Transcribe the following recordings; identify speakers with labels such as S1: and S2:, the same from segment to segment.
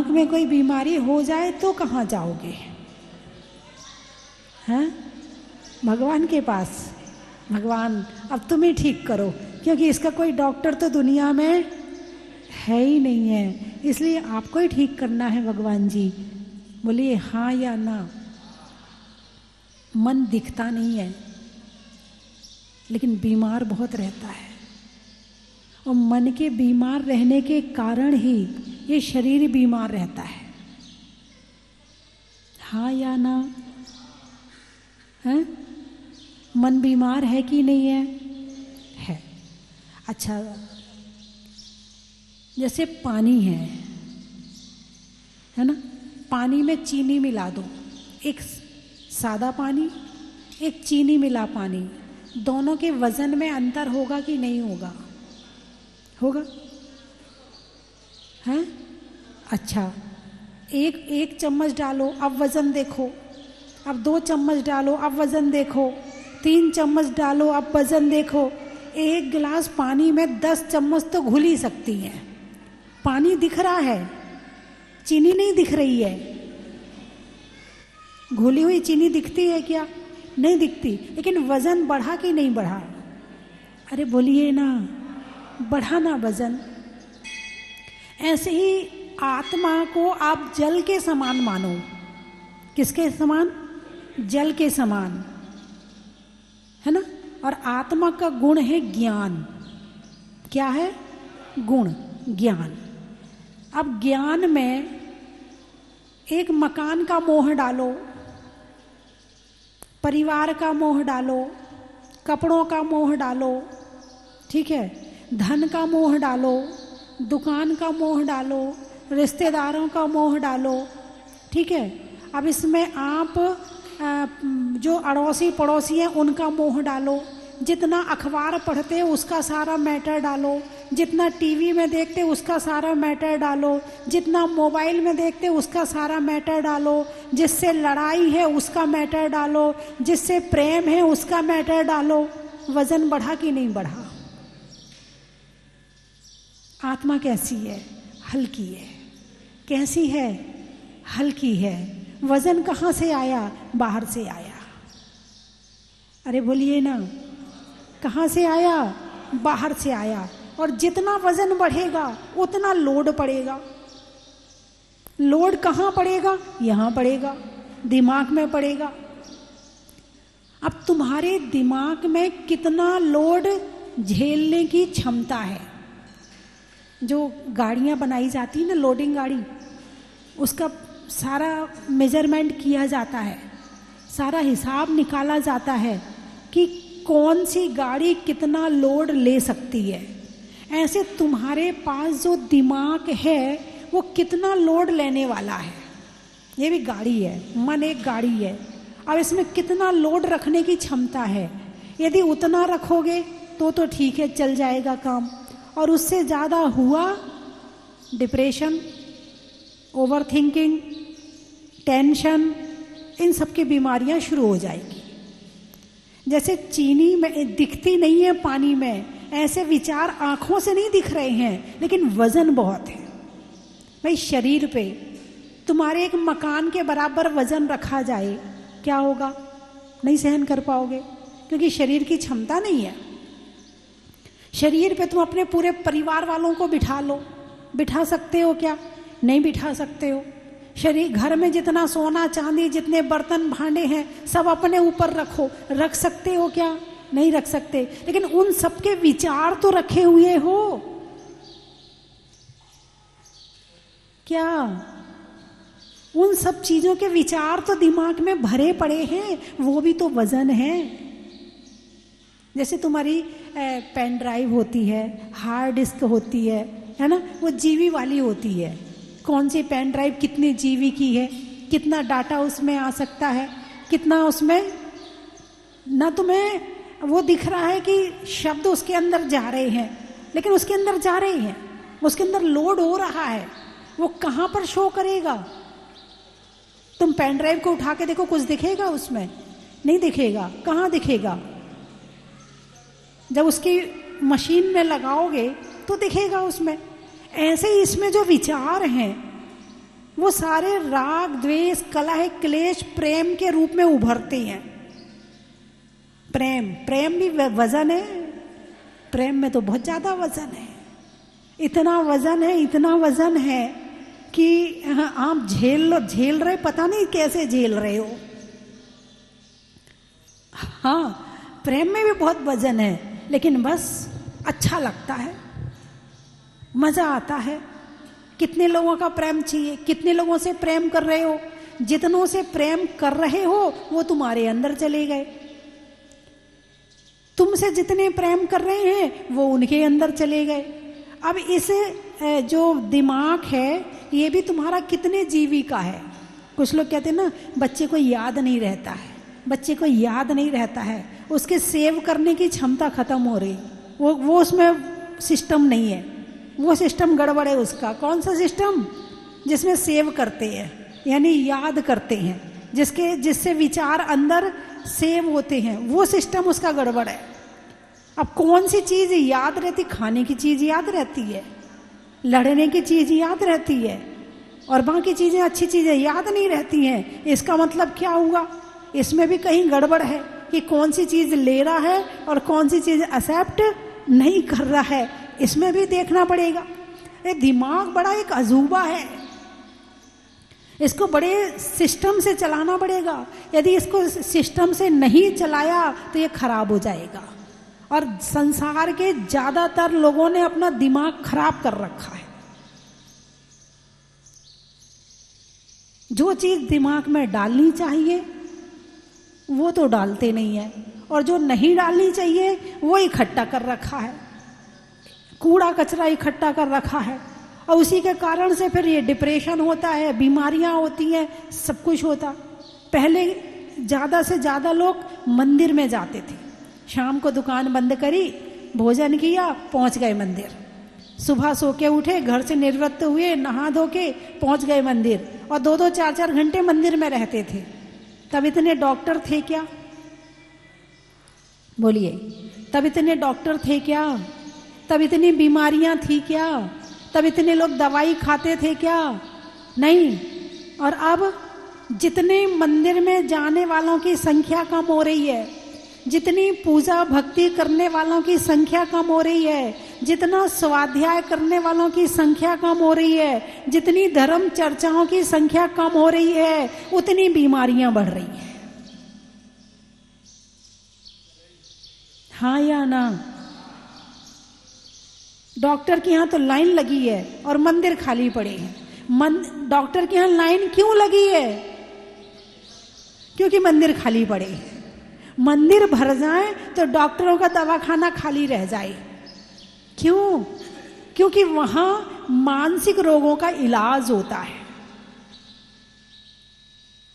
S1: दिमाग में कोई बीमारी हो जाए तो कहाँ जाओगे? हैं? भगवान के पास। भगवान अब तुम ही ठीक करो, क्योंकि इसका कोई डॉक्टर तो दुनिया में है ही नहीं है, इसलिए आपको ही ठीक करना है भगवान जी। बोलिए हाँ या ना। मन दिखता नहीं है, लेकिन बीमार बहुत रहता है, और मन के बीमार रहने के कारण ही ये शरीर बीमार रहता है। हाँ या ना? है? मन बीमार है कि नहीं है? है। अच्छा, जैसे पानी है ना? पानी में चीनी मिला दो, एक सादा पानी, एक चीनी मिला पानी, दोनों के वजन में अंतर होगा कि नहीं होगा? होगा। हैं? अच्छा, एक चम्मच डालो, अब वजन देखो। अब 2 चम्मच डालो, अब वजन देखो। 3 चम्मच डालो, अब वजन देखो। एक गिलास पानी में 10 चम्मच तो घुल ही सकती है। पानी दिख रहा है, चीनी नहीं दिख रही है। घुली हुई चीनी दिखती है क्या? नहीं दिखती। लेकिन वजन बढ़ा कि नहीं बढ़ा? अरे बोलिए ना, बढ़ा ना वजन। ऐसे ही आत्मा को आप जल के समान मानो। किसके समान? जल के समान, है ना? और आत्मा का गुण है ज्ञान। क्या है? गुण, ज्ञान। अब ज्ञान में एक मकान का मोह डालो, परिवार का मोह डालो, कपड़ों का मोह डालो, ठीक है, धन का मोह डालो, दुकान का मोह डालो, रिश्तेदारों का मोह डालो, ठीक है। अब इसमें आप जो अड़ोसी पड़ोसी हैं उनका मोह डालो, जितना अखबार पढ़ते हो उसका सारा मैटर डालो, जितना टीवी में देखते उसका सारा मैटर डालो, जितना मोबाइल में देखते उसका सारा मैटर डालो, जिससे लड़ाई है उसका मैटर डालो, जिससे प्रेम है उसका मैटर डालो। वजन बढ़ा कि नहीं बढ़ा? आत्मा कैसी है? हल्की है। कैसी है? हल्की है। वजन कहाँ से आया? बाहर से आया। अरे बोलिए ना, कहाँ से आया? बाहर से आया। और जितना वजन बढ़ेगा उतना लोड पड़ेगा। लोड कहाँ पड़ेगा? यहाँ पड़ेगा, दिमाग में पड़ेगा। अब तुम्हारे दिमाग में कितना लोड झेलने की क्षमता है? जो गाड़ियाँ बनाई जाती है ना, लोडिंग गाड़ी, उसका सारा मेजरमेंट किया जाता है, सारा हिसाब निकाला जाता है कि कौन सी गाड़ी कितना लोड ले सकती है। ऐसे तुम्हारे पास जो दिमाग है वो कितना लोड लेने वाला है। ये भी गाड़ी है, मन एक गाड़ी है। अब इसमें कितना लोड रखने की क्षमता है? यदि उतना रखोगे तो ठीक है, चल जाएगा काम। और उससे ज़्यादा हुआ, डिप्रेशन, ओवर थिंकिंग, टेंशन, इन सब की बीमारियां शुरू हो जाएगी। जैसे चीनी में दिखती नहीं है पानी में, ऐसे विचार आंखों से नहीं दिख रहे हैं, लेकिन वजन बहुत है। भाई शरीर पे तुम्हारे एक मकान के बराबर वजन रखा जाए, क्या होगा? नहीं सहन कर पाओगे, क्योंकि शरीर की क्षमता नहीं है। शरीर पे तुम अपने पूरे परिवार वालों को बिठा लो, बिठा सकते हो क्या? नहीं बिठा सकते हो। शरीर, घर में जितना सोना चांदी, जितने बर्तन भांडे हैं, सब अपने ऊपर रखो, रख सकते हो क्या? नहीं रख सकते। लेकिन उन सबके विचार तो रखे हुए हो क्या? उन सब चीजों के विचार तो दिमाग में भरे पड़े हैं, वो भी तो वजन है। जैसे तुम्हारी पेन ड्राइव होती है, हार्ड डिस्क होती है ना, वो जीबी वाली होती है। कौन सी पेन ड्राइव कितने जीबी की है, कितना डाटा उसमें आ सकता है, कितना उसमें, ना तुम्हें वो दिख रहा है कि शब्द उसके अंदर जा रहे हैं, लेकिन उसके अंदर जा रहे हैं, उसके अंदर लोड हो रहा है। वो कहाँ पर शो करेगा? तुम पेन ड्राइव को उठा के देखो, कुछ दिखेगा उसमें? नहीं दिखेगा। कहाँ दिखेगा? जब उसकी मशीन में लगाओगे तो दिखेगा उसमें। ऐसे ही इसमें जो विचार हैं वो सारे राग, द्वेष, कलह, क्लेश प्रेम के रूप में उभरते हैं। प्रेम भी वजन है, प्रेम में तो बहुत ज्यादा वजन है। इतना वजन है कि आप झेल रहे, पता नहीं कैसे झेल रहे हो। हाँ, प्रेम में भी बहुत वजन है, लेकिन बस अच्छा लगता है, मजा आता है। कितने लोगों का प्रेम चाहिए, कितने लोगों से प्रेम कर रहे हो, जितनों से प्रेम कर रहे हो वो तुम्हारे अंदर चले गए। तुमसे जितने प्रेम कर रहे हैं वो उनके अंदर चले गए। अब इस जो दिमाग है ये भी तुम्हारा कितने जीवी का है। कुछ लोग कहते हैं ना, बच्चे को याद नहीं रहता है, बच्चे को याद नहीं रहता है, उसके सेव करने की क्षमता खत्म हो रही, वो उसमें सिस्टम नहीं है, वो सिस्टम गड़बड़ है उसका। कौन सा सिस्टम? जिसमें सेव करते हैं, यानी याद करते हैं, जिससे विचार अंदर सेव होते हैं, वो सिस्टम उसका गड़बड़ है। अब कौन सी चीज याद रहती? खाने की चीज याद रहती है, लड़ने की चीज याद रहती है, और बाकी चीजें, अच्छी चीजें याद नहीं रहती हैं। इसका मतलब क्या हुआ? इसमें भी कहीं गड़बड़ है कि कौन सी चीज ले रहा है और कौन सी चीज एक्सेप्ट नहीं कर रहा है, इसमें भी देखना पड़ेगा। ये दिमाग बड़ा एक अजूबा है, इसको बड़े सिस्टम से चलाना पड़ेगा। यदि इसको सिस्टम से नहीं चलाया तो ये खराब हो जाएगा। और संसार के ज्यादातर लोगों ने अपना दिमाग खराब कर रखा है। जो चीज दिमाग में डालनी चाहिए वो तो डालते नहीं है, और जो नहीं डालनी चाहिए वो इकट्ठा कर रखा है, कूड़ा कचरा इकट्ठा कर रखा है। और उसी के कारण से फिर ये डिप्रेशन होता है, बीमारियां होती हैं, सब कुछ होता। पहले ज्यादा से ज्यादा लोग मंदिर में जाते थे, शाम को दुकान बंद करी, भोजन किया, पहुंच गए मंदिर। सुबह सो के उठे, घर से निवृत्त हुए, नहा धो के पहुंच गए मंदिर, और 2-2, 4-4 घंटे मंदिर में रहते थे। तब इतने डॉक्टर थे क्या? बोलिए, तब इतने डॉक्टर थे क्या? तब इतनी बीमारियां थी क्या? तब इतने लोग दवाई खाते थे क्या? नहीं। और अब जितने मंदिर में जाने वालों की संख्या कम हो रही है, जितनी पूजा भक्ति करने वालों की संख्या कम हो रही है, जितना स्वाध्याय करने वालों की संख्या कम हो रही है, जितनी धर्म चर्चाओं की संख्या कम हो रही है, उतनी बीमारियां बढ़ रही हैं। हाँ या ना? डॉक्टर के यहाँ तो लाइन लगी है और मंदिर खाली पड़े हैं। डॉक्टर के यहाँ लाइन क्यों लगी है? क्योंकि मंदिर खाली पड़े हैं। मंदिर भर जाए तो डॉक्टरों का दवाखाना खाली रह जाए। क्यों? क्योंकि वहां मानसिक रोगों का इलाज होता है।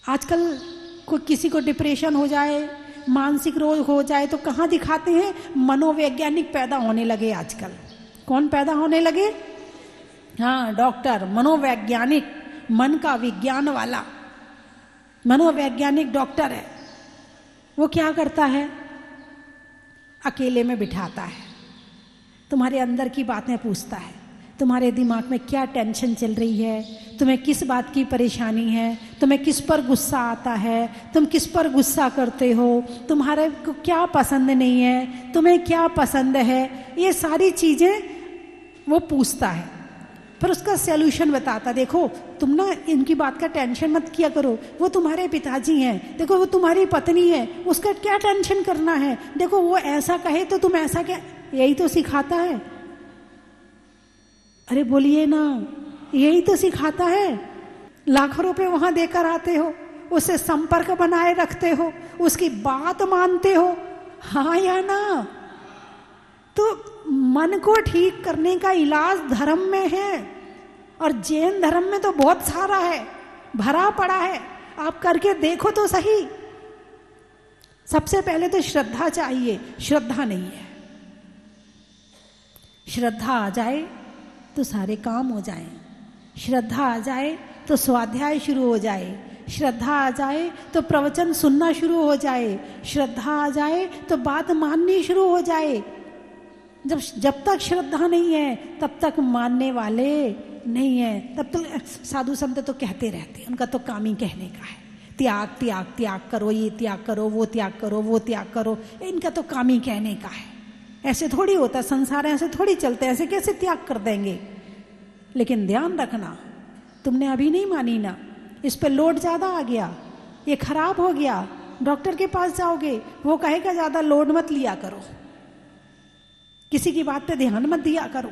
S1: आजकल किसी को डिप्रेशन हो जाए, मानसिक रोग हो जाए तो कहाँ दिखाते हैं? मनोवैज्ञानिक पैदा होने लगे आजकल। कौन पैदा होने लगे? हाँ, डॉक्टर, मनोवैज्ञानिक, मन का विज्ञान वाला मनोवैज्ञानिक डॉक्टर है। वो क्या करता है? अकेले में बिठाता है, तुम्हारे अंदर की बातें पूछता है, तुम्हारे दिमाग में क्या टेंशन चल रही है, तुम्हें किस बात की परेशानी है, तुम्हें किस पर गुस्सा आता है, तुम किस पर गुस्सा करते हो, तुम्हारे को क्या पसंद नहीं है, तुम्हें क्या पसंद है, ये सारी चीजें वो पूछता है। फिर उसका सॉल्यूशन बताता, देखो तुम ना इनकी बात का टेंशन मत किया करो, वो तुम्हारे पिताजी हैं, देखो वो तुम्हारी पत्नी है, उसका क्या टेंशन करना है, देखो वो ऐसा कहे तो तुम ऐसा क्या। यही तो सिखाता है। अरे बोलिए ना, यही तो सिखाता है। लाखों रुपए वहां देकर आते हो, उससे संपर्क बनाए रखते हो, उसकी बात मानते हो। हाँ या ना? तो मन को ठीक करने का इलाज धर्म में है, और जैन धर्म में तो बहुत सारा है, भरा पड़ा है। आप करके देखो तो सही। सबसे पहले तो श्रद्धा चाहिए, श्रद्धा नहीं है। श्रद्धा आ जाए तो सारे काम हो जाएं, श्रद्धा आ जाए तो स्वाध्याय शुरू हो जाए, श्रद्धा आ जाए तो प्रवचन सुनना शुरू हो जाए, श्रद्धा आ जाए तो बात माननी शुरू हो जाए। जब तक श्रद्धा नहीं है तब तक मानने वाले नहीं है, तब तो साधु संत तो कहते रहते हैं, उनका तो काम ही कहने का है, त्याग त्याग त्याग करो, ये त्याग करो, वो त्याग करो, वो त्याग करो, इनका तो काम ही कहने का है। ऐसे थोड़ी होता, संसार ऐसे थोड़ी चलते, ऐसे कैसे त्याग कर देंगे। लेकिन ध्यान रखना, तुमने अभी नहीं मानी ना, इस पे लोड ज्यादा आ गया, ये खराब हो गया, डॉक्टर के पास जाओगे, वो कहेगा ज्यादा लोड मत लिया करो, किसी की बात पे ध्यान मत दिया करो,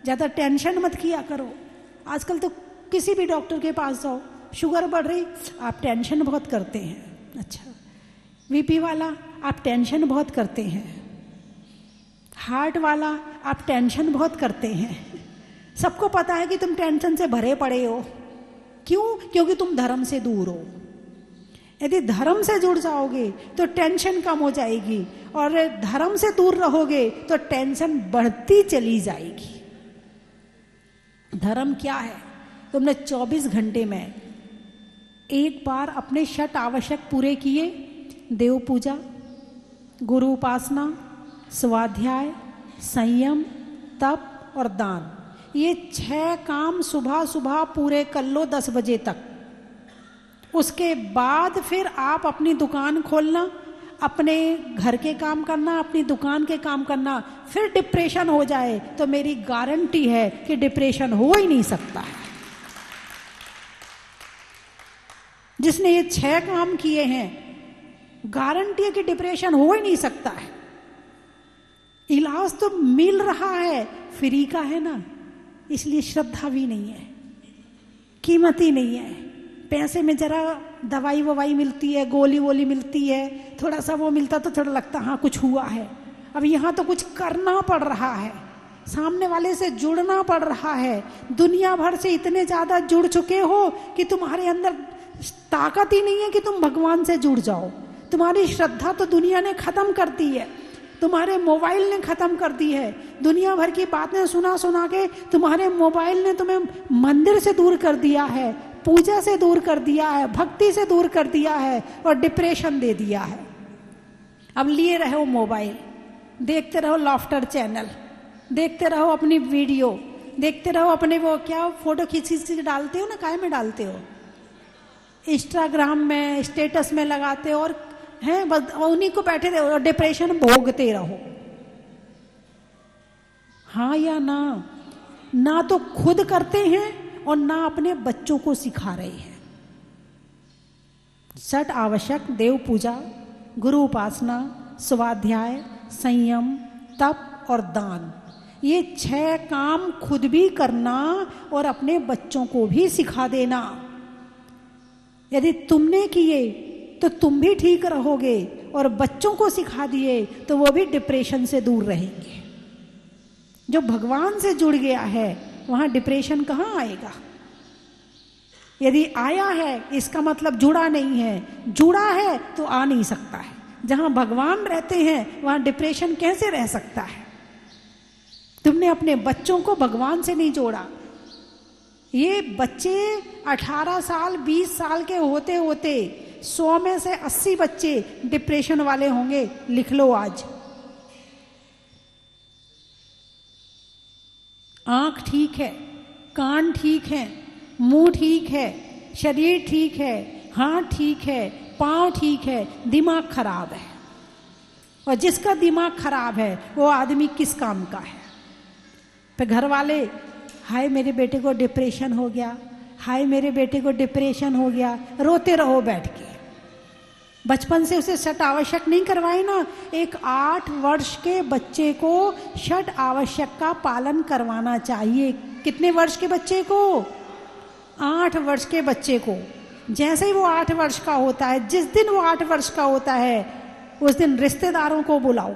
S1: ज्यादा टेंशन मत किया करो। आजकल तो किसी भी डॉक्टर के पास जाओ, शुगर बढ़ रही, आप टेंशन बहुत करते हैं, अच्छा, बीपी वाला आप टेंशन बहुत करते हैं, हार्ट वाला आप टेंशन बहुत करते हैं। सबको पता है कि तुम टेंशन से भरे पड़े हो। क्यों? क्योंकि तुम धर्म से दूर हो। यदि धर्म से जुड़ जाओगे तो टेंशन कम हो जाएगी, और धर्म से दूर रहोगे तो टेंशन बढ़ती चली जाएगी। धर्म क्या है? तुमने 24 घंटे में एक बार अपने षट आवश्यक पूरे किए, देव पूजा, गुरु उपासना, स्वाध्याय, संयम, तप और दान, ये 6 काम सुबह सुबह पूरे कर लो 10 बजे तक। उसके बाद फिर आप अपनी दुकान खोलना, अपने घर के काम करना, अपनी दुकान के काम करना। फिर डिप्रेशन हो जाए तो मेरी गारंटी है कि डिप्रेशन हो ही नहीं सकता है। जिसने ये 6 काम किए हैं, गारंटी है कि डिप्रेशन हो ही नहीं सकता है। इलाज तो मिल रहा है, फ्री का है ना, इसलिए श्रद्धा भी नहीं है, कीमत ही नहीं है। पैसे में जरा दवाई ववाई मिलती है, गोली वोली मिलती है, थोड़ा सा वो मिलता तो थोड़ा लगता हाँ कुछ हुआ है। अब यहाँ तो कुछ करना पड़ रहा है, सामने वाले से जुड़ना पड़ रहा है। दुनिया भर से इतने ज्यादा जुड़ चुके हो कि तुम्हारे अंदर ताकत ही नहीं है कि तुम भगवान से जुड़ जाओ। तुम्हारी श्रद्धा तो दुनिया ने खत्म कर दी है, तुम्हारे मोबाइल ने खत्म कर दी है। दुनिया भर की बातें सुना सुना के तुम्हारे मोबाइल ने तुम्हें मंदिर से दूर कर दिया है, पूजा से दूर कर दिया है, भक्ति से दूर कर दिया है और डिप्रेशन दे दिया है। अब लिए रहो मोबाइल, देखते रहो लॉफ्टर चैनल, देखते रहो अपनी वीडियो, देखते रहो अपने वो क्या फोटो खींच डालते हो ना, काय में डालते हो, इंस्टाग्राम में स्टेटस में लगाते हो, और हैं बस उन्हीं को बैठे रहो और डिप्रेशन भोगते रहो। हाँ या ना? ना तो खुद करते हैं और ना अपने बच्चों को सिखा रहे हैं। षट आवश्यक देव पूजा, गुरु उपासना, स्वाध्याय, संयम, तप और दान, ये 6 काम खुद भी करना और अपने बच्चों को भी सिखा देना। यदि तुमने किए तो तुम भी ठीक रहोगे, और बच्चों को सिखा दिए तो वो भी डिप्रेशन से दूर रहेंगे। जो भगवान से जुड़ गया है वहां डिप्रेशन कहाँ आएगा? यदि आया है इसका मतलब जुड़ा नहीं है, जुड़ा है तो आ नहीं सकता है। जहां भगवान रहते हैं वहां डिप्रेशन कैसे रह सकता है? तुमने अपने बच्चों को भगवान से नहीं जोड़ा। ये बच्चे 18 साल 20 साल के होते होते 100 में से 80 बच्चे डिप्रेशन वाले होंगे। लिख लो आज। आंख ठीक है, कान ठीक है, मुंह ठीक है, शरीर ठीक है, हाथ ठीक है, पांव ठीक है, दिमाग खराब है। और जिसका दिमाग खराब है वो आदमी किस काम का है? तो घर वाले, हाय मेरे बेटे को डिप्रेशन हो गया, हाय मेरे बेटे को डिप्रेशन हो गया, रोते रहो बैठ के। बचपन से उसे षट आवश्यक नहीं करवाए ना। एक 8 वर्ष के बच्चे को षट आवश्यक का पालन करवाना चाहिए। कितने वर्ष के बच्चे को? 8 वर्ष के बच्चे को। जैसे ही वो 8 वर्ष का होता है, जिस दिन वो 8 वर्ष का होता है उस दिन रिश्तेदारों को बुलाओ।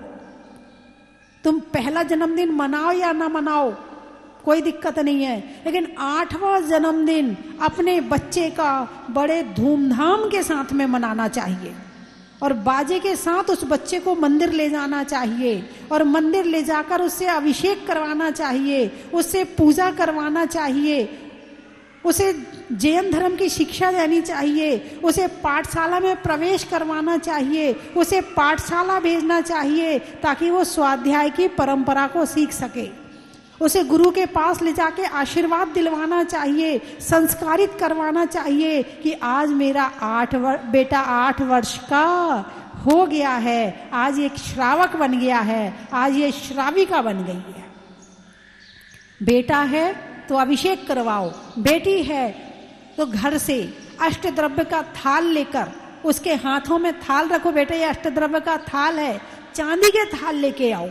S1: तुम पहला जन्मदिन मनाओ या ना मनाओ, कोई दिक्कत नहीं है, लेकिन 8वां जन्मदिन अपने बच्चे का बड़े धूमधाम के साथ में मनाना चाहिए। और बाजे के साथ उस बच्चे को मंदिर ले जाना चाहिए, और मंदिर ले जाकर उससे अभिषेक करवाना चाहिए, उससे पूजा करवाना चाहिए, उसे जैन धर्म की शिक्षा देनी चाहिए, उसे पाठशाला में प्रवेश करवाना चाहिए, उसे पाठशाला भेजना चाहिए ताकि वो स्वाध्याय की परंपरा को सीख सके। उसे गुरु के पास ले जाके आशीर्वाद दिलवाना चाहिए, संस्कारित करवाना चाहिए कि आज मेरा बेटा 8 वर्ष का हो गया है, आज एक श्रावक बन गया है, आज ये श्राविका बन गई है। बेटा है तो अभिषेक करवाओ, बेटी है तो घर से अष्टद्रव्य का थाल लेकर उसके हाथों में थाल रखो, बेटा ये अष्टद्रव्य का थाल है, चांदी के थाल लेके आओ।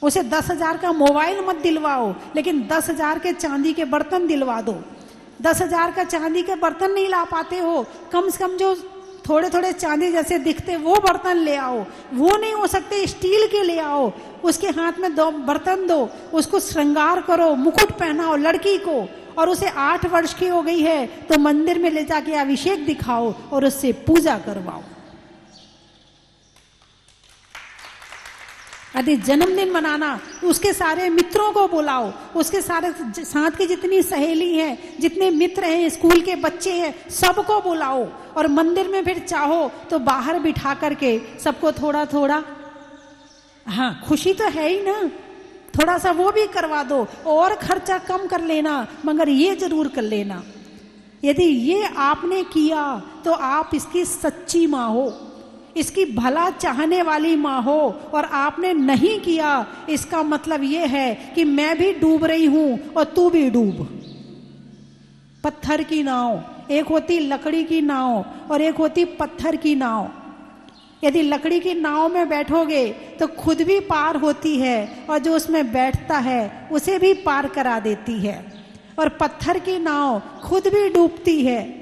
S1: उसे 10,000 का मोबाइल मत दिलवाओ, लेकिन 10,000 के चांदी के बर्तन दिलवा दो। 10,000 का चांदी के बर्तन नहीं ला पाते हो, कम से कम जो थोड़े थोड़े चांदी जैसे दिखते वो बर्तन ले आओ। वो नहीं हो सकते स्टील के ले आओ, उसके हाथ में 2 बर्तन दो, उसको श्रृंगार करो, मुकुट पहनाओ लड़की को, और उसे 8 वर्ष की हो गई है तो मंदिर में ले जाके अभिषेक दिखाओ और उससे पूजा करवाओ। यदि जन्मदिन मनाना, उसके सारे मित्रों को बुलाओ, उसके सारे साथ की जितनी सहेली हैं, जितने मित्र हैं, स्कूल के बच्चे हैं, सबको बुलाओ। और मंदिर में फिर चाहो तो बाहर बिठा करके सबको थोड़ा थोड़ा, हाँ खुशी तो है ही ना, थोड़ा सा वो भी करवा दो, और खर्चा कम कर लेना, मगर ये जरूर कर लेना, यदि ये आपने किया तो आप इसकी सच्ची माँ हो, इसकी भला चाहने वाली माँ हो। और आपने नहीं किया, इसका मतलब ये है कि मैं भी डूब रही हूं और तू भी डूब। पत्थर की नाव, एक होती लकड़ी की नाव और एक होती पत्थर की नाव। यदि लकड़ी की नाव में बैठोगे तो खुद भी पार होती है और जो उसमें बैठता है उसे भी पार करा देती है, और पत्थर की नाव खुद भी डूबती है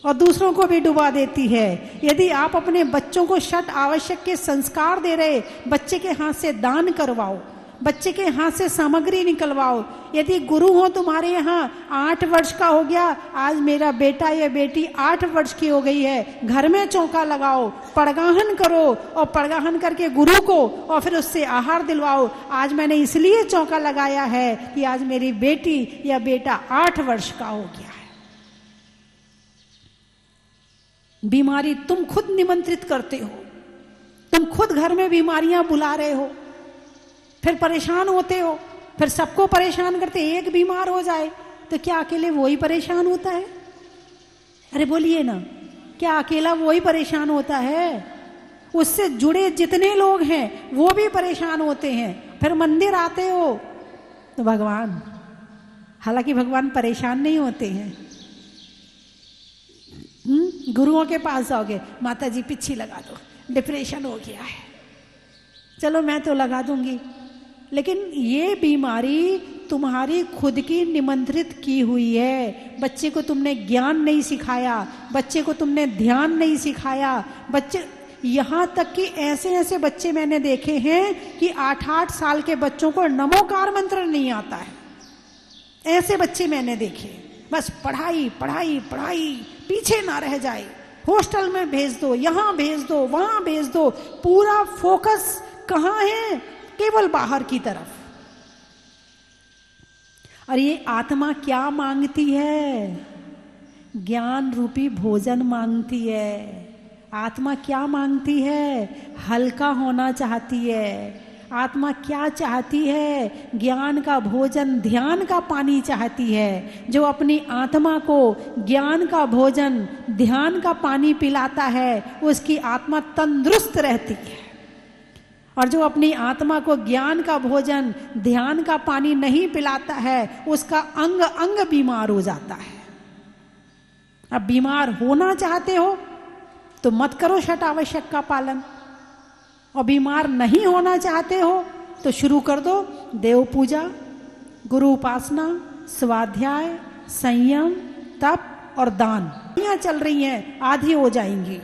S1: और दूसरों को भी डुबा देती है। यदि आप अपने बच्चों को षट आवश्यक के संस्कार दे रहे, बच्चे के हाथ से दान करवाओ, बच्चे के हाथ से सामग्री निकलवाओ। यदि गुरु हो तुम्हारे यहाँ 8 वर्ष का हो गया, आज मेरा बेटा या बेटी 8 वर्ष की हो गई है, घर में चौका लगाओ, पड़गाहन करो, और पड़गाहन करके गुरु को और फिर उससे आहार दिलवाओ। आज मैंने इसलिए चौका लगाया है कि आज मेरी बेटी या बेटा 8 वर्ष का हो गया है। बीमारी तुम खुद निमंत्रित करते हो, तुम खुद घर में बीमारियां बुला रहे हो, फिर परेशान होते हो, फिर सबको परेशान करते। एक बीमार हो जाए तो क्या अकेले वो ही परेशान होता है? अरे बोलिए ना, क्या अकेला वो ही परेशान होता है? उससे जुड़े जितने लोग हैं वो भी परेशान होते हैं। फिर मंदिर आते हो तो भगवान, हालांकि भगवान परेशान नहीं होते हैं। गुरुओं के पास जाओगे, माता जी पिच्छी लगा दो, डिप्रेशन हो गया है, चलो मैं तो लगा दूंगी। लेकिन ये बीमारी तुम्हारी खुद की निमंत्रित की हुई है। बच्चे को तुमने ज्ञान नहीं सिखाया, बच्चे को तुमने ध्यान नहीं सिखाया। बच्चे, यहाँ तक कि ऐसे ऐसे बच्चे मैंने देखे हैं कि 8-8 साल के बच्चों को नमोकार मंत्र नहीं आता है। ऐसे बच्चे मैंने देखे, बस पढ़ाई पढ़ाई पढ़ाई, पीछे ना रह जाए, हॉस्टल में भेज दो, यहाँ भेज दो, वहां भेज दो, पूरा फोकस कहाँ है? केवल बाहर की तरफ। और ये आत्मा क्या मांगती है? ज्ञान रूपी भोजन मांगती है। आत्मा क्या मांगती है? हल्का होना चाहती है। आत्मा क्या चाहती है? ज्ञान का भोजन, ध्यान का पानी चाहती है। जो अपनी आत्मा को ज्ञान का भोजन, ध्यान का पानी पिलाता है, उसकी आत्मा तंदुरुस्त रहती है। और जो अपनी आत्मा को ज्ञान का भोजन, ध्यान का पानी नहीं पिलाता है, उसका अंग अंग बीमार हो जाता है। अब बीमार होना चाहते हो तो मत करो षट आवश्यक का पालन, और बीमार नहीं होना चाहते हो तो शुरू कर दो देव पूजा, गुरु उपासना, स्वाध्याय, संयम, तप और दान। यहाँ चल रही हैं, आधी हो जाएंगी।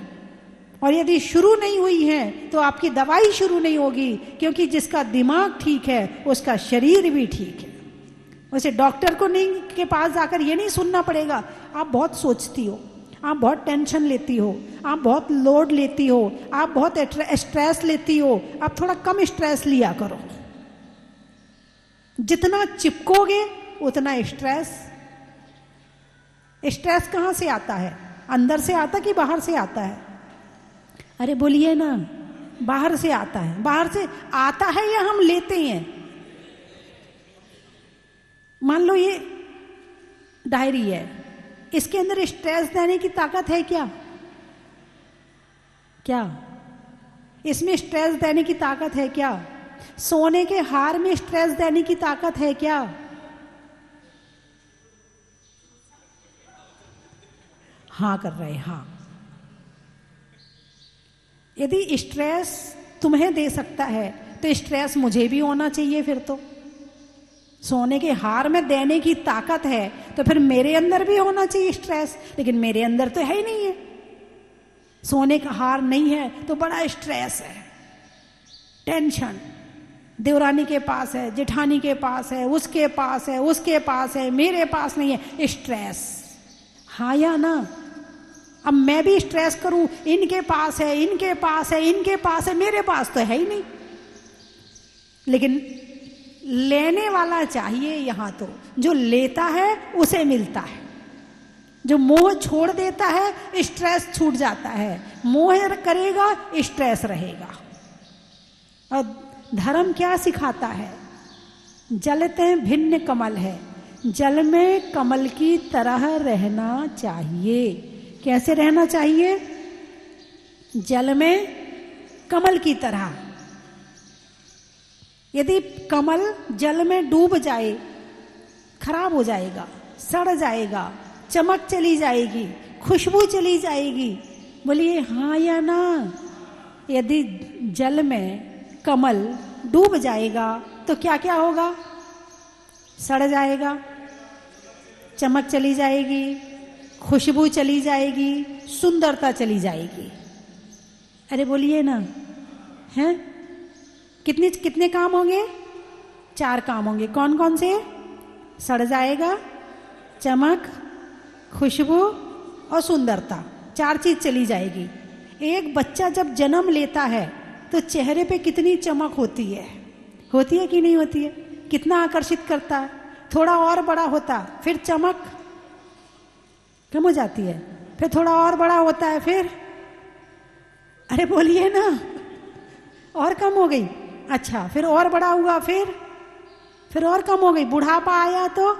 S1: और यदि शुरू नहीं हुई है तो आपकी दवाई शुरू नहीं होगी, क्योंकि जिसका दिमाग ठीक है उसका शरीर भी ठीक है। वैसे डॉक्टर को नहीं के पास जाकर ये नहीं सुनना पड़ेगा आप बहुत सोचती हो, आप बहुत टेंशन लेती हो, आप बहुत लोड लेती हो, आप बहुत स्ट्रेस लेती हो, आप थोड़ा कम स्ट्रेस लिया करो। जितना चिपकोगे उतना स्ट्रेस। स्ट्रेस कहाँ से आता है? अंदर से आता कि बाहर से आता है? अरे बोलिए ना, बाहर से आता है। बाहर से आता है या हम लेते हैं? मान लो ये डायरी है, इसके अंदर स्ट्रेस देने की ताकत है क्या? क्या इसमें स्ट्रेस देने की ताकत है क्या? सोने के हार में स्ट्रेस देने की ताकत है क्या? हाँ कर रहे, हाँ। यदि स्ट्रेस तुम्हें दे सकता है तो स्ट्रेस मुझे भी होना चाहिए। फिर तो सोने के हार में देने की ताकत है तो फिर मेरे अंदर भी होना चाहिए स्ट्रेस, लेकिन मेरे अंदर तो है ही नहीं है। सोने का हार नहीं है तो बड़ा स्ट्रेस है, टेंशन। देवरानी के पास है, जेठानी के पास है, उसके पास है, उसके पास है, मेरे पास नहीं है, स्ट्रेस। हाँ या ना? अब मैं भी स्ट्रेस करूं, इनके पास है, इनके पास है, इनके पास है, मेरे पास तो है ही नहीं। लेकिन लेने वाला चाहिए। यहां तो जो लेता है उसे मिलता है, जो मोह छोड़ देता है स्ट्रेस छूट जाता है, मोह करेगा स्ट्रेस रहेगा। और धर्म क्या सिखाता है? जलते भिन्न कमल है, जल में कमल की तरह रहना चाहिए। कैसे रहना चाहिए? जल में कमल की तरह। यदि कमल जल में डूब जाए खराब हो जाएगा, सड़ जाएगा, चमक चली जाएगी, खुशबू चली जाएगी। बोलिए हाँ या ना? यदि जल में कमल डूब जाएगा तो क्या क्या होगा? सड़ जाएगा, चमक चली जाएगी, खुशबू चली जाएगी, सुंदरता चली जाएगी। अरे बोलिए ना, हैं? कितने काम होंगे? 4 काम होंगे। कौन कौन से? सड़ जाएगा, चमक, खुशबू और सुंदरता, 4 चीज चली जाएगी। एक बच्चा जब जन्म लेता है तो चेहरे पे कितनी चमक होती है कि नहीं होती है? कितना आकर्षित करता है। थोड़ा और बड़ा होता फिर चमक कम हो जाती है, फिर थोड़ा और बड़ा होता है, फिर अरे बोलिए ना, और कम हो गई। अच्छा, फिर और बड़ा हुआ, फिर और कम हो गई। बुढ़ापा आया तो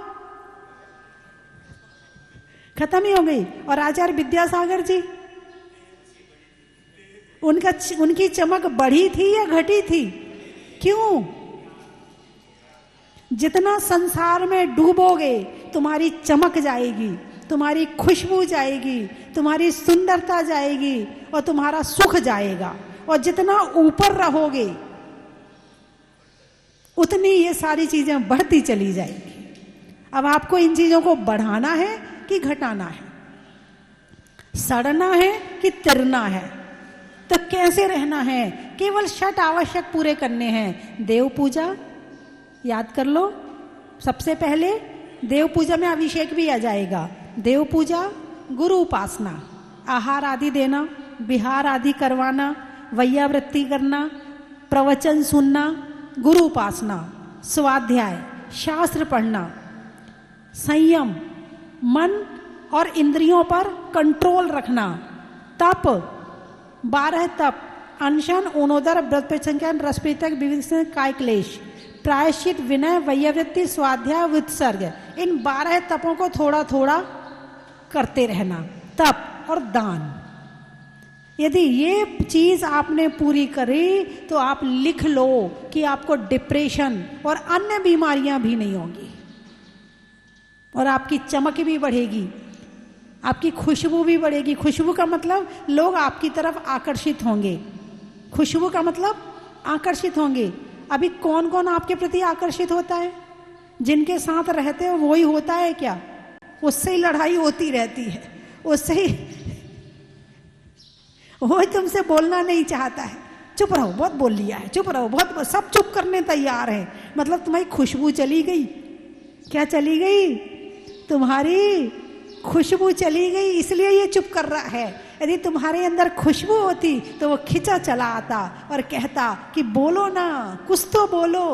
S1: खत्म ही हो गई। और आचार्य विद्यासागर जी, उनकी चमक बढ़ी थी या घटी थी? क्यों? जितना संसार में डूबोगे तुम्हारी चमक जाएगी, तुम्हारी खुशबू जाएगी, तुम्हारी सुंदरता जाएगी और तुम्हारा सुख जाएगा। और जितना ऊपर रहोगे उतनी ये सारी चीजें बढ़ती चली जाएगी। अब आपको इन चीजों को बढ़ाना है कि घटाना है? सड़ना है कि तिरना है? तो कैसे रहना है? केवल 6 आवश्यक पूरे करने हैं। देव पूजा याद कर लो। सबसे पहले देव पूजा में अभिषेक भी आ जाएगा। देव पूजा, गुरु उपासना, आहार आदि देना, विहार आदि करवाना, वैयावृत्ति करना, प्रवचन सुनना, गुरु उपासना, स्वाध्याय, शास्त्र पढ़ना, संयम, मन और इंद्रियों पर कंट्रोल रखना, तप, 12 तप, अनशन, ऊनोदर, व्रत परिसंख्यान, रसपीतक, विविध काय क्लेश, प्रायश्चित, विनय, वैयावृत्ति, स्वाध्याय, वित्सर्ग। इन 12 तपों को थोड़ा थोड़ा करते रहना। तप और दान। यदि ये चीज आपने पूरी करी तो आप लिख लो कि आपको डिप्रेशन और अन्य बीमारियां भी नहीं होंगी, और आपकी चमक भी बढ़ेगी, आपकी खुशबू भी बढ़ेगी। खुशबू का मतलब लोग आपकी तरफ आकर्षित होंगे। खुशबू का मतलब आकर्षित होंगे। अभी कौन कौन आपके प्रति आकर्षित होता है? जिनके साथ रहते हो वही होता है क्या? उससे ही लड़ाई होती रहती है, उससे ही वो तुमसे बोलना नहीं चाहता है। चुप रहो, बहुत बोल लिया है, चुप रहो, बहुत, सब चुप करने तैयार है। मतलब तुम्हारी खुशबू चली गई। क्या चली गई? तुम्हारी खुशबू चली गई, इसलिए ये चुप कर रहा है। यदि तुम्हारे अंदर खुशबू होती तो वो खिंचा चला आता और कहता कि बोलो ना, कुछ तो बोलो,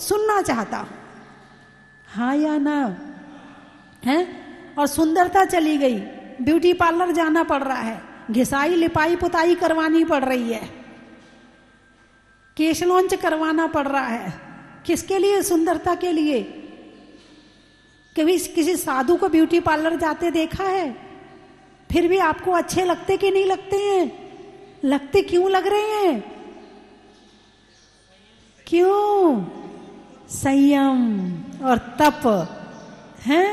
S1: सुनना चाहता। हाँ या ना? है? और सुंदरता चली गई, ब्यूटी पार्लर जाना पड़ रहा है, घिसाई लिपाई पुताई करवानी पड़ रही है, केश लॉन्च करवाना पड़ रहा है। किसके लिए? सुंदरता के लिए। कभी किसी साधु को ब्यूटी पार्लर जाते देखा है? फिर भी आपको अच्छे लगते कि नहीं लगते हैं? लगते क्यों लग रहे हैं? क्यों? संयम और तप है।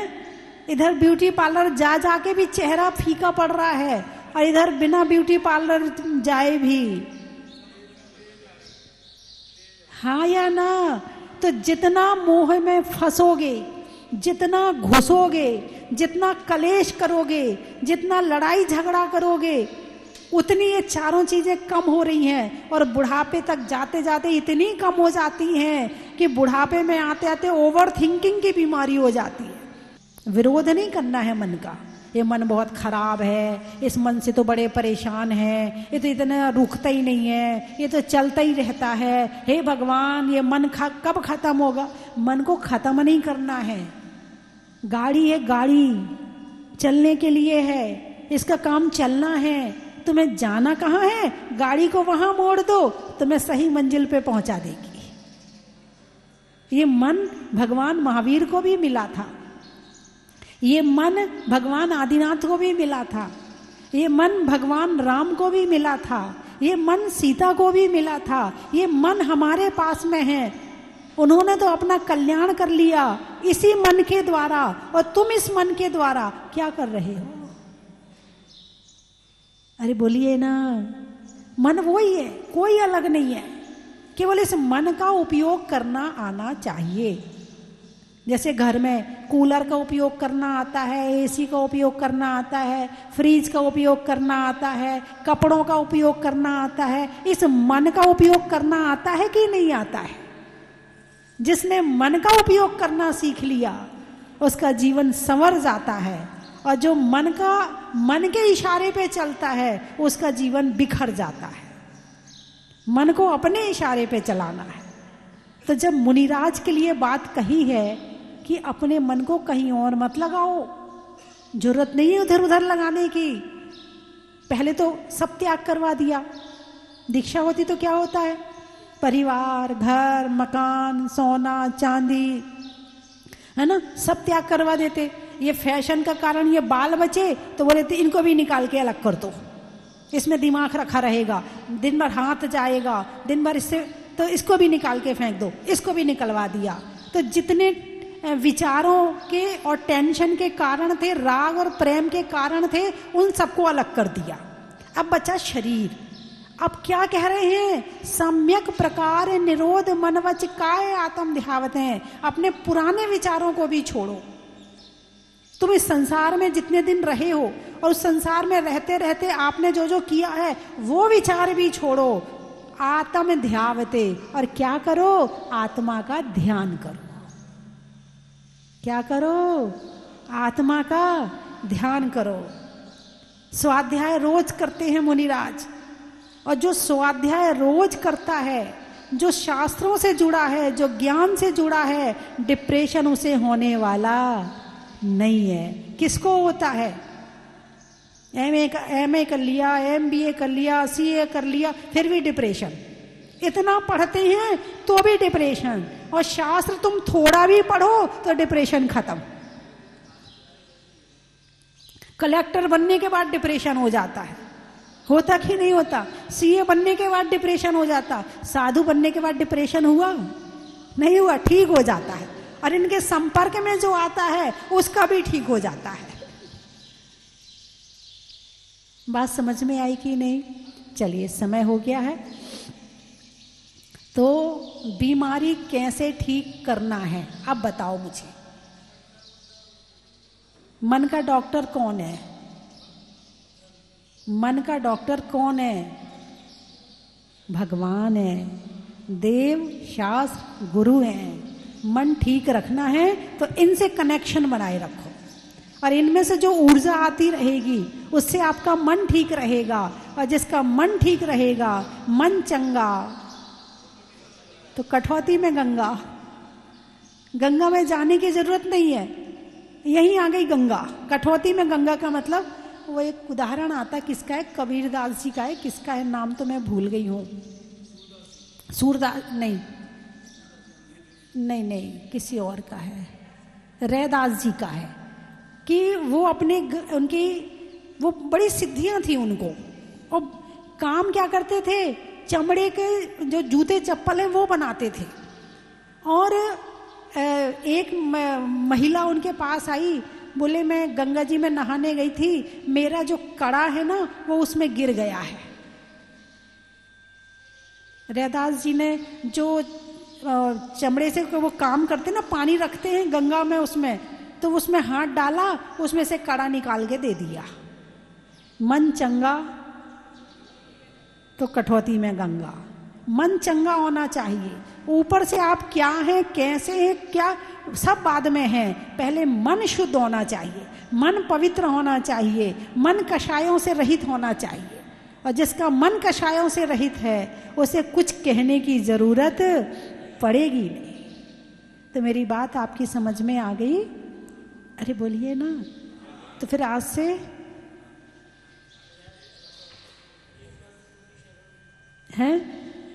S1: इधर ब्यूटी पार्लर जा जाके भी चेहरा फीका पड़ रहा है, और इधर बिना ब्यूटी पार्लर जाए भी। हाँ या ना? तो जितना मोह में फंसोगे, जितना घुसोगे, जितना कलेश करोगे, जितना लड़ाई झगड़ा करोगे, उतनी ये चारों चीजें कम हो रही हैं। और बुढ़ापे तक जाते जाते इतनी कम हो जाती हैं कि बुढ़ापे में आते आते ओवर थिंकिंग की बीमारी हो जाती है। विरोध नहीं करना है मन का, ये मन बहुत खराब है, इस मन से तो बड़े परेशान है, ये तो इतना रुकता ही नहीं है, ये तो चलता ही रहता है, हे भगवान ये मन कब खत्म होगा? मन को खत्म नहीं करना है। गाड़ी है, गाड़ी चलने के लिए है, इसका काम चलना है। तुम्हें जाना कहाँ है? गाड़ी को वहां मोड़ दो, तुम्हें सही मंजिल पे पहुंचा देगी। ये मन भगवान महावीर को भी मिला था, ये मन भगवान आदिनाथ को भी मिला था, ये मन भगवान राम को भी मिला था, ये मन सीता को भी मिला था। ये मन हमारे पास में है, उन्होंने तो अपना कल्याण कर लिया इसी मन के द्वारा। और तुम इस मन के द्वारा क्या कर रहे हो? अरे बोलिए ना, मन वही है, कोई अलग नहीं है। केवल इस मन का उपयोग करना आना चाहिए। जैसे घर में कूलर का उपयोग करना आता है, एसी का उपयोग करना आता है, फ्रिज का उपयोग करना आता है, कपड़ों का उपयोग करना आता है, इस मन का उपयोग करना आता है कि नहीं आता है? जिसने मन का उपयोग करना सीख लिया उसका जीवन संवर जाता है, और जो मन के इशारे पे चलता है उसका जीवन बिखर जाता है। मन को अपने इशारे पे चलाना है। तो जब मुनिराज के लिए बात कही है कि अपने मन को कहीं और मत लगाओ, जरूरत नहीं है उधर उधर लगाने की। पहले तो सब त्याग करवा दिया। दीक्षा होती तो क्या होता है? परिवार, घर, मकान, सोना, चांदी, है ना, सब त्याग करवा देते। ये फैशन का कारण ये बाल बचे तो बोले थे इनको भी निकाल के अलग कर दो, इसमें दिमाग रखा रहेगा, दिन भर हाथ जाएगा, दिन भर इससे, तो इसको भी निकाल के फेंक दो, इसको भी निकलवा दिया। तो जितने विचारों के और टेंशन के कारण थे, राग और प्रेम के कारण थे, उन सबको अलग कर दिया। अब बचा शरीर। अब क्या कह रहे हैं? सम्यक प्रकार निरोध मनवच काय आत्म ध्यावत हैं। अपने पुराने विचारों को भी छोड़ो। तुम इस संसार में जितने दिन रहे हो और उस संसार में रहते रहते आपने जो जो किया है वो विचार भी छोड़ो। आत्म ध्यावते, और क्या करो? आत्मा का ध्यान करो। क्या करो? आत्मा का ध्यान करो। स्वाध्याय रोज करते हैं मुनिराज, और जो स्वाध्याय रोज करता है, जो शास्त्रों से जुड़ा है, जो ज्ञान से जुड़ा है, डिप्रेशन उसे होने वाला नहीं है। किसको होता है? एमए कर लिया, एमबीए कर लिया, सीए कर लिया, फिर भी डिप्रेशन। इतना पढ़ते हैं तो भी डिप्रेशन। और शास्त्र तुम थोड़ा भी पढ़ो तो डिप्रेशन खत्म। कलेक्टर बनने के बाद डिप्रेशन हो जाता है, होता कि नहीं होता? सीए बनने के बाद डिप्रेशन हो जाता, साधु बनने के बाद डिप्रेशन हुआ नहीं हुआ? ठीक हो जाता है। और इनके संपर्क में जो आता है उसका भी ठीक हो जाता है। बात समझ में आई कि नहीं? चलिए, समय हो गया है। तो बीमारी कैसे ठीक करना है अब बताओ मुझे। मन का डॉक्टर कौन है? मन का डॉक्टर कौन है? भगवान है, देव, शास्त्र, गुरु हैं। मन ठीक रखना है तो इनसे कनेक्शन बनाए रखो, और इनमें से जो ऊर्जा आती रहेगी उससे आपका मन ठीक रहेगा। और जिसका मन ठीक रहेगा, मन चंगा, तो कठौती में गंगा। गंगा में जाने की जरूरत नहीं है, यहीं आ गई गंगा। कठौती में गंगा का मतलब, वो एक उदाहरण आता है, किसका है? कबीरदास जी का है। किसका है नाम तो मैं भूल गई हूँ। सूरदास नहीं, किसी और का है। रैदास जी का है कि वो उनकी वो बड़ी सिद्धियां थी उनको, और काम क्या करते थे, चमड़े के जो जूते चप्पल है वो बनाते थे। और एक महिला उनके पास आई, बोले मैं गंगा जी में नहाने गई थी, मेरा जो कड़ा है ना वो उसमें गिर गया है। रैदास जी ने जो चमड़े से वो काम करते ना, पानी रखते हैं गंगा में, उसमें तो उसमें हाथ डाला, उसमें से कड़ा निकाल के दे दिया। मन चंगा तो कठौती में गंगा। मन चंगा होना चाहिए। ऊपर से आप क्या हैं, कैसे हैं, क्या सब बाद में है, पहले मन शुद्ध होना चाहिए, मन पवित्र होना चाहिए, मन कषायों से रहित होना चाहिए। और जिसका मन कषायों से रहित है उसे कुछ कहने की जरूरत पड़ेगी नहीं। तो मेरी बात आपकी समझ में आ गई? अरे बोलिए ना। तो फिर आज से है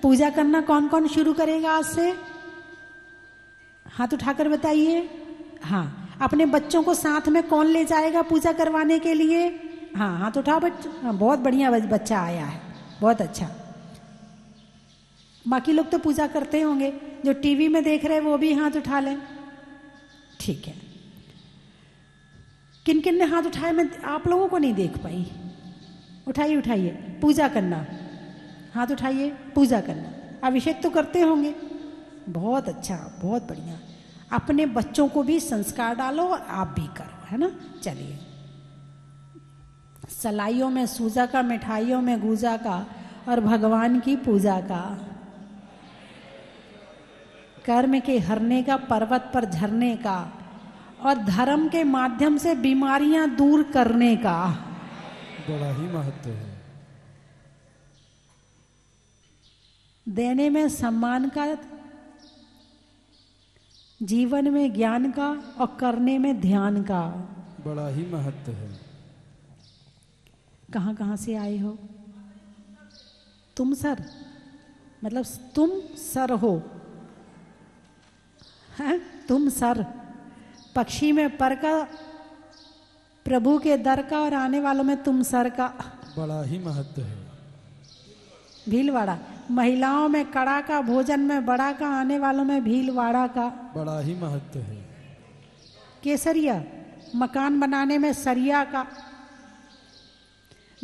S1: पूजा करना कौन कौन शुरू करेगा आज से? हाथ उठाकर बताइए। हाँ, अपने बच्चों को साथ में कौन ले जाएगा पूजा करवाने के लिए? हाँ, हाथ उठाओ बच्चा। बहुत बढ़िया बच्चा आया है, बहुत अच्छा। बाकी लोग तो पूजा करते होंगे, जो टीवी में देख रहे हैं वो भी हाथ उठा लें। ठीक है। किन किन ने हाथ उठाए? मैं आप लोगों को नहीं देख पाई। उठाइए उठाइए। पूजा करना, हाथ उठाइए। पूजा करना, अभिषेक तो करते होंगे। बहुत अच्छा, बहुत बढ़िया। अपने बच्चों को भी संस्कार डालो और आप भी करो, है ना। चलिए, सलाइयों में सूजा का, मिठाइयों में गूजा का, और भगवान की पूजा का, कर्म के हरने का, पर्वत पर झरने का, और धर्म के माध्यम से बीमारियां दूर करने का।
S2: बड़ा ही महत्व है।
S1: देने में सम्मान का, जीवन में ज्ञान का, और करने में ध्यान का।
S2: बड़ा ही महत्व है।
S1: कहाँ कहाँ से आए हो तुम? सर मतलब तुम सर हो, हैं? तुम सर, पक्षी में पर का, प्रभु के दर का, और आने वालों में तुम सर का।
S2: बड़ा ही महत्व है।
S1: भीलवाड़ा, महिलाओं में कड़ा का, भोजन में बड़ा का, आने वालों में भीलवाड़ा का।
S2: बड़ा ही महत्व है।
S1: केसरिया, मकान बनाने में सरिया का,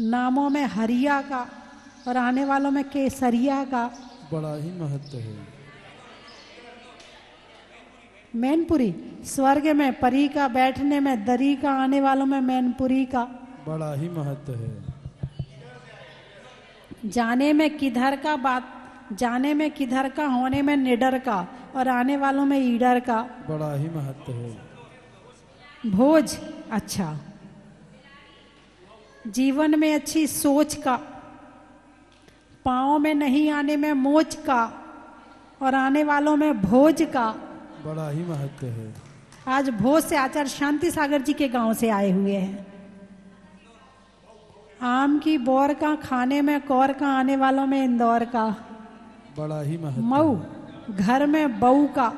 S1: नामों में हरिया का, और आने वालों में केसरिया का।
S2: बड़ा ही महत्व है।
S1: मैनपुरी, स्वर्ग में परी का, बैठने में दरी का, आने वालों में मैनपुरी का।
S2: बड़ा ही महत्व है।
S1: जाने में किधर का, बात जाने में किधर का, होने में निडर का, और आने वालों में ईडर का।
S2: बड़ा ही महत्व है।
S1: भोज, अच्छा, जीवन में अच्छी सोच का, पाँव में नहीं आने में मोच का, और आने वालों में भोज का।
S2: बड़ा ही महत्व है।
S1: आज भोज से आचार्य शांति सागर जी के गांव से आए हुए हैं। आम की बोर का, खाने में कौर का, आने वालों में इंदौर का।
S2: बड़ा ही महत्व।
S1: मऊ, घर में बहू का,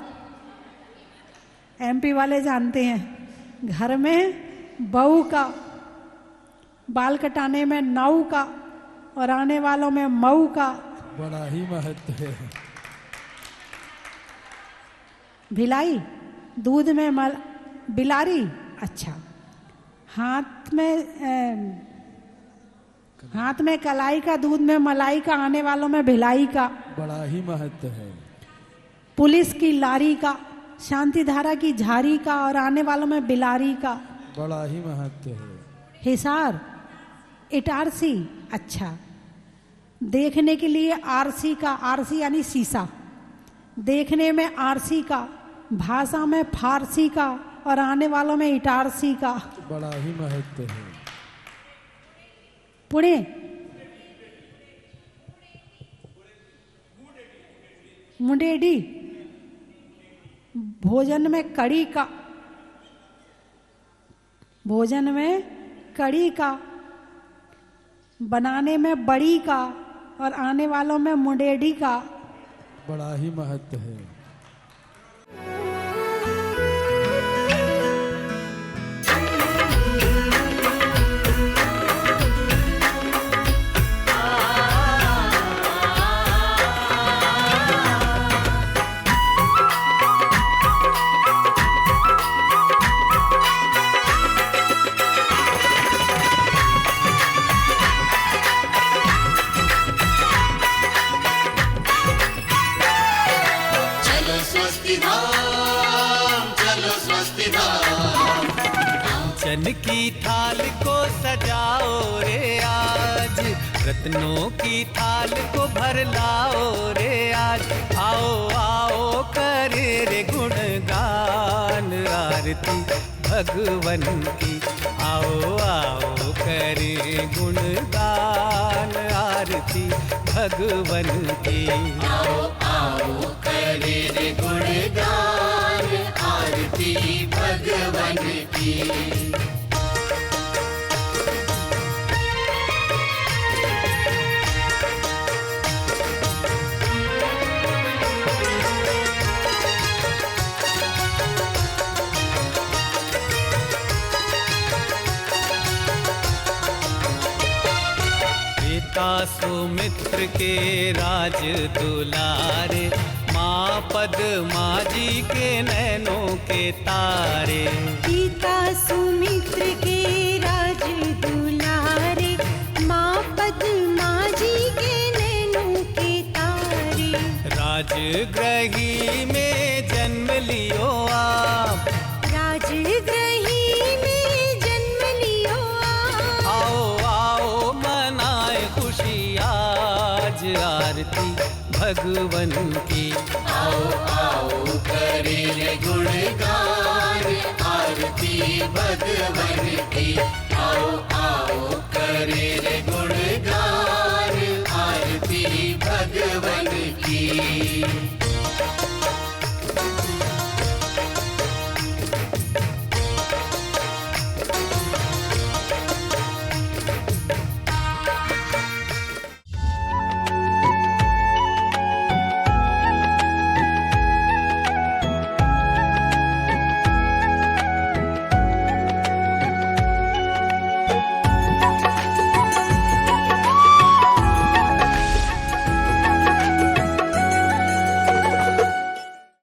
S1: एमपी वाले जानते हैं, घर में बहू का, बाल कटाने में नाऊ का, और आने वालों में मऊ का।
S2: बड़ा ही महत्व है।
S1: भिलाई, दूध में बिलारी, अच्छा, हाथ में कलाई का, दूध में मलाई का, आने वालों में भिलाई का।
S2: बड़ा ही महत्व है।
S1: पुलिस की लारी का, शांति धारा की झारी का, और आने वालों में बिलारी का।
S2: बड़ा ही महत्व है।
S1: हिसार, इटारसी, अच्छा, देखने के लिए आरसी का, आरसी यानी शीशा, देखने में आरसी का, भाषा में फारसी का, और आने वालों में इटारसी का।
S2: बड़ा ही महत्व है।
S1: पुणे, मुंडेडी, भोजन में कड़ी का, भोजन में कड़ी का, बनाने में बड़ी का, और आने वालों में मुंडेडी का।
S2: बड़ा ही महत्व है।
S3: चलो स्वस्ति धाम।
S4: चन की थाल को सजाओ रे आज, रत्नों की थाल को भर लाओ रे आज। आओ आओ करे रे गुणगान आरती भगवन की। आओ आओ करे गुणगान आरती भगवन की।
S3: आओ आओ करे रे गुणगान आरती भगवन की।
S4: सुमित्र के राज दुलारे, माँ पद्मा जी के नैनों के तारे।
S5: पिता सुमित्र के राज दुलारे, माँ पद्मा जी के नैनों के तारे।
S4: राजगृही में जन्म लियो आप,
S5: राजगृही में जन्म लियो आप।
S4: आओ आओ मनाए खुशी आज आरती भगवन की।
S3: आओ आओ करे रे गुणगान